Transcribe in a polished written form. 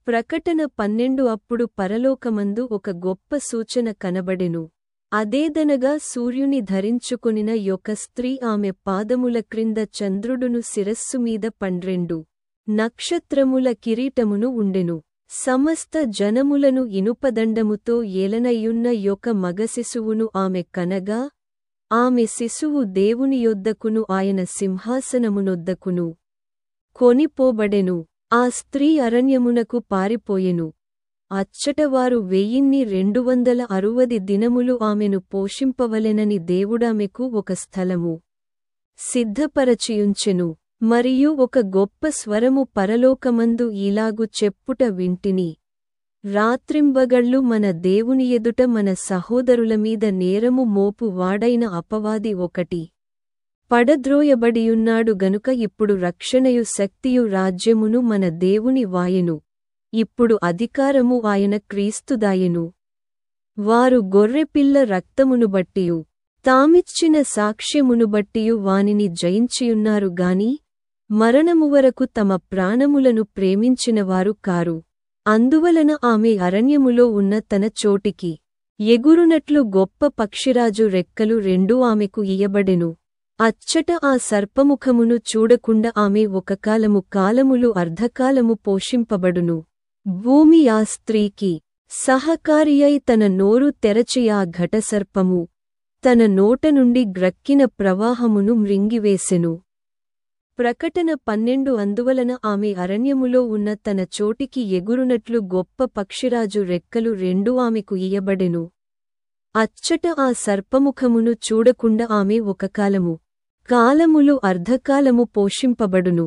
ప్రకటన 12 అప్పుడు పరలోకమందు ఒక గొప్ప సూచన కనబడెను. అదేదనగా సూర్యుని ధరించుకొనిన యొక్క స్త్రీ ఆమె పాదముల క్రింద చంద్రుడును శిరస్సుమీద 12 నక్షత్రముల కిరీటమును ఉండెను. సమస్త జనములను ఇనుపదండముతో ఏలనయ్యున్న యొక్క మగశిశువును ఆమె కనగా, ఆమె శిశువు దేవుని యొద్దకును ఆయన సింహాసనమునొద్దకును కొనిపోబడెను. ఆ స్త్రీ అరణ్యమునకు పారిపోయెను. అచ్చటవారు 1260 దినములు ఆమెను పోషింపవలెనని దేవుడామెకు ఒక స్థలము సిద్ధపరచియుంచెను. మరియు ఒక గొప్ప స్వరము పరలోకమందు ఈలాగు చెప్పుట వింటిని, రాత్రింబగళ్ళు మన దేవుని ఎదుట మన సహోదరులమీద నేరము మోపు వాడైన అపవాది ఒకటి పడద్రోయబడియున్నాడు గనుక ఇప్పుడు రక్షణయు శక్తియు రాజ్యమును మన దేవుని వాయెను. ఇప్పుడు అధికారము ఆయన క్రీస్తుదాయెను. వారు గొర్రెపిల్ల రక్తమును బట్టియు తామిచ్చిన సాక్ష్యమును బట్టియు వానిని జయించియున్నారు గాని మరణము వరకు తమ ప్రాణములను ప్రేమించినవారు కారు. అందువలన ఆమె అరణ్యములో ఉన్న తన చోటికి ఎగురునట్లు గొప్ప పక్షిరాజు రెక్కలు 2 ఆమెకు ఇయ్యబడెను. అచ్చట ఆ సర్పముఖమును చూడకుండా ఆమె ఒక కాలములు అర్ధకాలము పోషింపబడును. భూమి ఆ స్త్రీకి సహకారియై తన నోరు తెరచి ఆ ఘటసర్పము తన నోట నుండి గ్రక్కిన ప్రవాహమును మృంగివేసెను. ప్రకటన 12 అందువలన ఆమె అరణ్యములో ఉన్న తన చోటికి ఎగురునట్లు గొప్ప పక్షిరాజు రెక్కలు 2 ఆమెకు ఇయ్యబడెను. అచ్చట ఆ సర్పముఖమును చూడకుండా ఆమె ఒక కాలములు అర్ధకాలము పోషింపబడును.